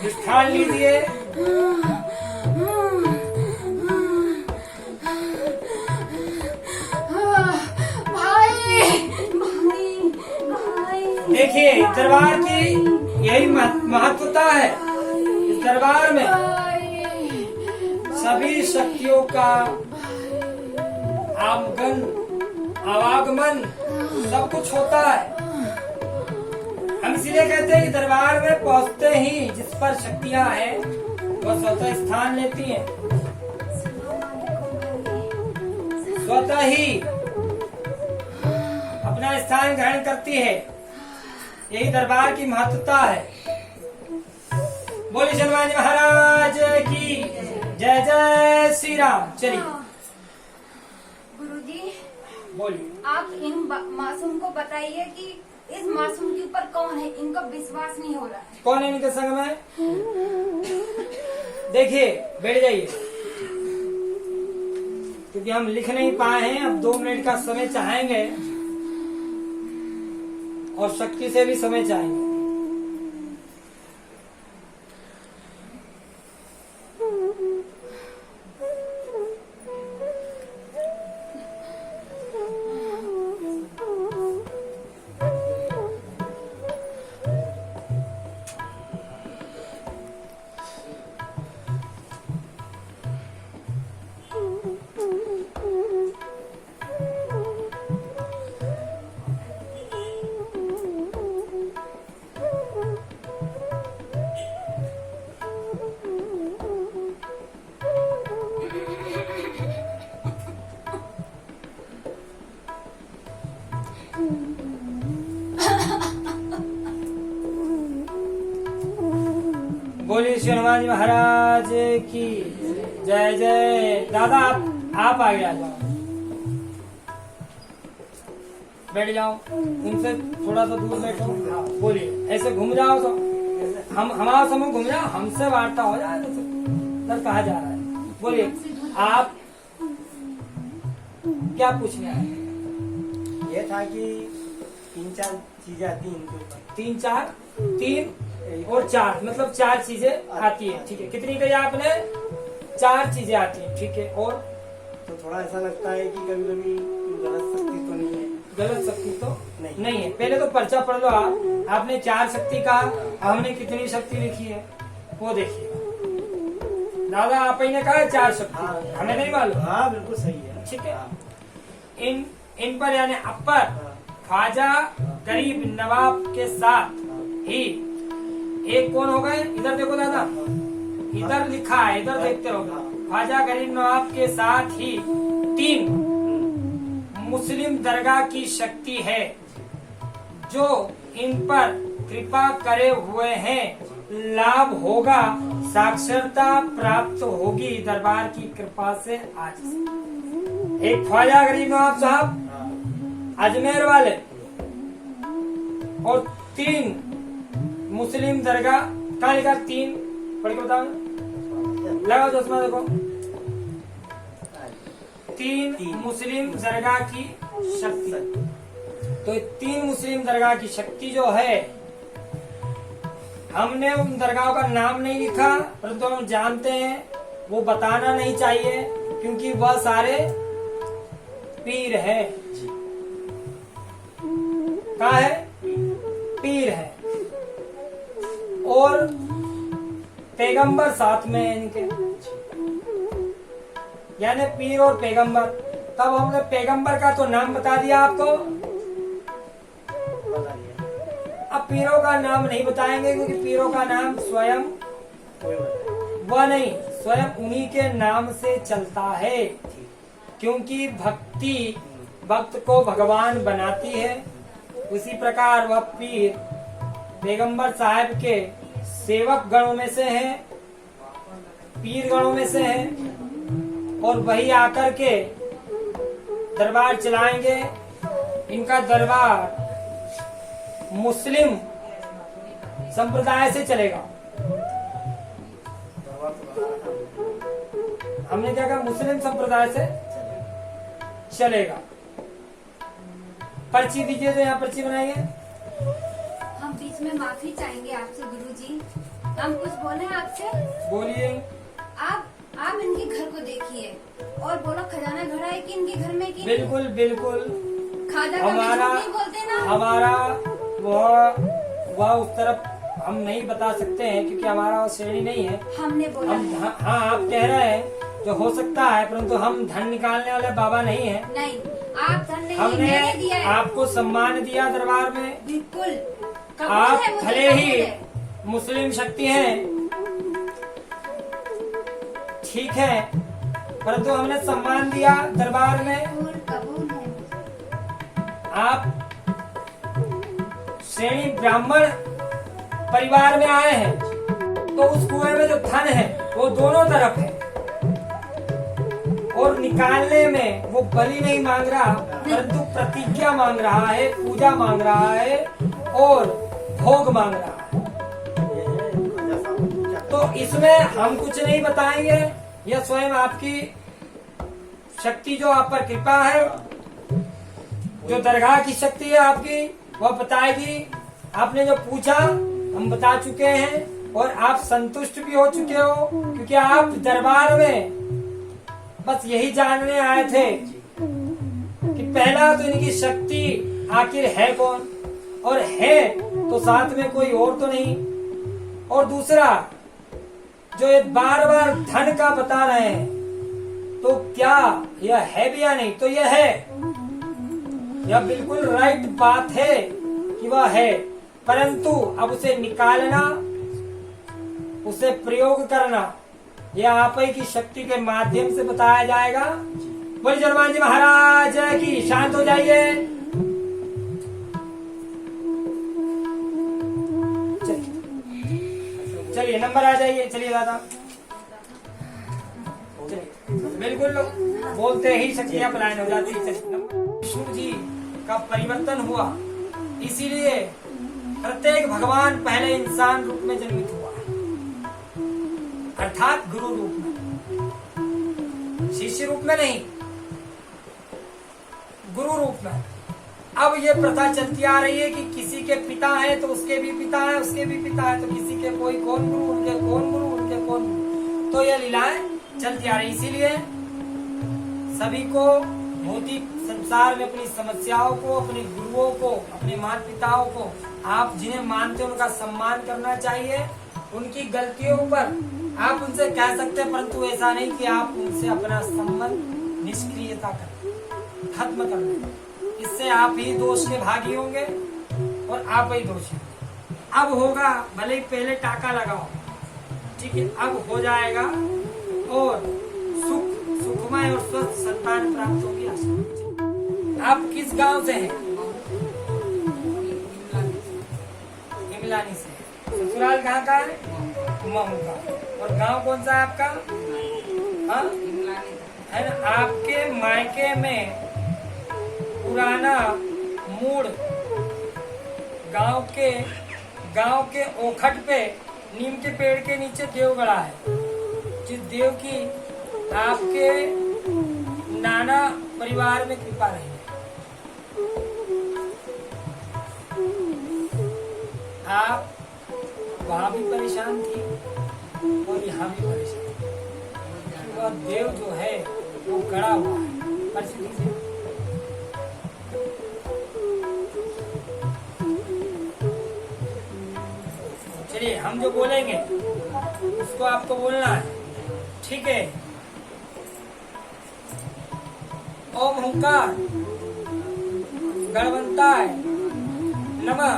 स्थान लीजिए। देखिए दरबार की यही महत्वता है। इस दरबार में सभी शक्तियों का आवागमन सब कुछ होता है। हम इसलिए कहते हैं कि दरबार में पहुंचते ही जिस पर शक्तियां हैं वह स्वतः स्थान लेती हैं, स्वतः ही अपना स्थान ग्रहण करती है। यही दरबार की महत्वता है। बोलिए हनुमान जी महाराज की जय। जय श्री राम। चलिए गुरुजी, बोलिए। आप इन मासूम को बताइए कि इस मासूम के ऊपर कौन है, इनको विश्वास नहीं हो रहा है। कौन है इनके संग में? देखिए बैठ जाइए, क्योंकि हम लिख नहीं पाए हैं। अब 2 मिनट का समय चाहेंगे और शक्ति से भी समय चाहेंगे। बोलिए श्री हनुमान जी महाराज की जय। जय। दादा आप आगे आ जाओ, बैठ जाओ, उनसे थोड़ा सा दूर बैठो। बोलिए, ऐसे घूम जाओ तो हम हमारा समूह घूम जाओ, हमसे वार्ता हो जाए। सर कहा जा रहा है? बोलिए, आप क्या पूछने आए? ये था कि 3-4 चीजें आती हैं इनके ऊपर। 3 और 4 मतलब 4 चीजें आती है। ठीक है, कितनी कही आपने? 4 चीजें आती हैं। ठीक है, और तो थोड़ा ऐसा लगता है कि कभी कभी गलत शक्ति तो नहीं है। गलत शक्ति तो नहीं है। पहले तो पर्चा पढ़ लो आप। आपने 4 शक्ति कहा, हमने कितनी शक्ति लिखी है वो देखिए। दादा आप ही ने कहा 4 शक्ति। हाँ, हमें नहीं मालूम। हाँ बिल्कुल सही है। ठीक है, हाँ, इन पर यानी अपर ख्वाजा गरीब नवाब के साथ ही एक कौन हो गए? इधर देखो दादा, इधर लिखा है, इधर देखते रहो। ख्वाजा गरीब नवाब के साथ ही 3 मुस्लिम दरगाह की शक्ति है जो इन पर कृपा करे हुए हैं। लाभ होगा, साक्षरता प्राप्त होगी दरबार की कृपा से। आज से एक ख्वाजा गरीब नवाब साहब अजमेर वाले और 3 मुस्लिम दरगाह। कहाँ लिखा? 3 पढ़ के बताओ, लगाओ चश्मा, देखो। 3 मुस्लिम दरगाह की शक्ति। तो 3 मुस्लिम दरगाह की शक्ति जो है, हमने उन दरगाहों का नाम नहीं लिखा, परंतु हम जानते हैं। वो बताना नहीं चाहिए क्योंकि वह सारे पीर है। कहाँ है? पीर है और पैगंबर साथ में है इनके, यानी पीर और पैगंबर। तब हमने पैगंबर का तो नाम बता दिया आपको। बता दिया। अब पीरों का नाम नहीं बताएंगे क्योंकि पीरों का नाम स्वयं कोई बताए। वह नहीं, स्वयं उन्हीं के नाम से चलता है। क्योंकि भक्ति भक्त को भगवान बनाती है, उसी प्रकार वह पीर पैगंबर साहब के सेवक गणों में से है, पीर गणों में से है, और वही आकर के दरबार चलाएंगे। इनका दरबार मुस्लिम संप्रदाय से चलेगा। हमने क्या कहा? मुस्लिम संप्रदाय से चलेगा। पर्ची दीजिए, तो यहाँ पर्ची बनाइए। हम बीच में माफी चाहेंगे आपसे गुरुजी। हम कुछ बोले आपसे? बोलिए। आप इनके घर को देखिए और बोलो खजाना घर है कि इनके घर में कि बिल्कुल बिल्कुल। खाजा कभी हमारा झूठ नहीं बोलते ना। हमारा वह उस तरफ हम नहीं बता सकते हैं क्योंकि हमारा वो श्रेणी नहीं है। हमने बोला हम हाँ आप कह रहे हैं जो हो सकता है, परंतु हम धन निकालने वाले बाबा नहीं है। नहीं, आप धन नहीं, मैंने हमने दिया है। आपको सम्मान दिया दरबार में। बिल्कुल कबूल आप है, मुझे भले कबूल ही है। मुस्लिम शक्ति हैं, ठीक है, परंतु हमने सम्मान दिया दरबार में। कबूल है मुझे। आप श्रेणी ब्राह्मण परिवार में आए हैं तो उस कुएं में जो धन है वो दोनों तरफ है, और निकालने में वो बलि नहीं मांग रहा परंतु प्रतिज्ञा मांग रहा है, पूजा मांग रहा है और भोग मांग रहा है। तो इसमें हम कुछ नहीं बताएंगे, यह स्वयं आपकी शक्ति जो आप पर कृपा है, जो दरगाह की शक्ति है आपकी, वह बताएगी। आपने जो पूछा हम बता चुके हैं और आप संतुष्ट भी हो चुके हो, क्योंकि आप दरबार में बस यही जानने आए थे कि पहला तो इनकी शक्ति आखिर है कौन, और है तो साथ में कोई और तो नहीं, और दूसरा जो ये बार बार धन का बता रहे हैं तो क्या यह है भी या नहीं, तो यह है, यह बिल्कुल राइट बात है कि वह है, परंतु अब उसे निकालना, उसे प्रयोग करना, यह आप ही की शक्ति के माध्यम से बताया जाएगा। बोलिए हनुमान जी महाराज की। शांत हो जाइए। चलिए नंबर आ जाइए। चलिए दादा, बिल्कुल बोलते ही शक्तियां पलायन हो जाती है। विष्णु जी का परिवर्तन हुआ, इसीलिए प्रत्येक भगवान पहले इंसान रूप में जन्मित हुआ है, अर्थात गुरु रूप में, शिष्य रूप में नहीं, गुरु रूप में। अब ये प्रथा चलती आ रही है कि किसी के पिता है तो उसके भी पिता है, उसके भी पिता है तो किसी के कोई कौन गुरु, उनके कौन गुरु, उनके कौन गुरु, तो ये लीलाएं चलती आ रही। इसीलिए सभी को भौतिक संसार में अपनी समस्याओं को, अपने गुरुओं को, अपने माता पिताओं को, आप जिन्हें मानते हैं उनका सम्मान करना चाहिए। उनकी गलतियों पर आप उनसे कह सकते हैं, परंतु ऐसा नहीं कि आप उनसे अपना संबंध निष्क्रियता करें, खत्म कर दें। इससे आप ही दोष के भागी होंगे और आप ही दोषी होंगे। अब होगा, भले ही पहले टाका लगाओ, ठीक है, अब हो जाएगा और सुखमय और स्वस्थ संतान प्राप्त होगी। आप किस गांव से हैं? हिमलानी से। ससुराल कहाँ का है? महू का। और गांव कौन सा है आपका? हाँ है ना। आपके मायके में पुराना मूड गांव के ओखट पे नीम के पेड़ के नीचे देव गड़ा है, जिस देव की आपके नाना परिवार में कृपा रही। आप वहां भी परेशान थी और यहाँ भी परेशान थी। वह देव जो है वो गड़ा हुआ है परिस्थिति से। चलिए हम जो बोलेंगे उसको आपको बोलना है, ठीक है। ओम हुंकार गणवंताय नमः।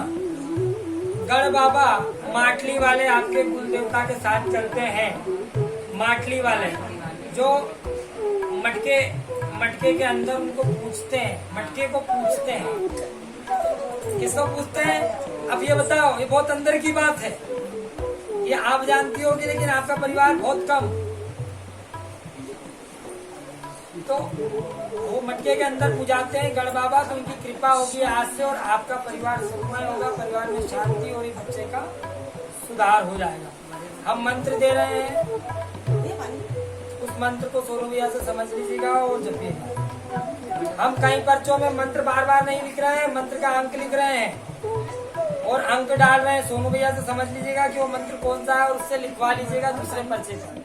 गढ़ बाबा माटली वाले आपके कुल देवता के साथ चलते हैं। माटली वाले जो मटके के अंदर उनको पूछते हैं, मटके को पूछते हैं। किसको पूछते हैं? अब ये बताओ, ये बहुत अंदर की बात है, ये आप जानती होगी, लेकिन आपका परिवार बहुत कम। तो वो मटके के अंदर पूजाते हैं गढ़ बाबा, तो उनकी कृपा होगी आज से और आपका परिवार सुखमय होगा, परिवार में शांति और बच्चे का सुधार हो जाएगा। हम मंत्र दे रहे हैं, उस मंत्र को सोनू भैया से समझ लीजिएगा और जपिएगा। हम कई पर्चों में मंत्र बार बार नहीं लिख रहे हैं, मंत्र का अंक लिख रहे हैं। और अंक डाल रहे हैं सोनू भैया से समझ लीजिएगा कि वो मंत्र कौन सा है और उससे लिखवा लीजिएगा दूसरे पर्चे पर।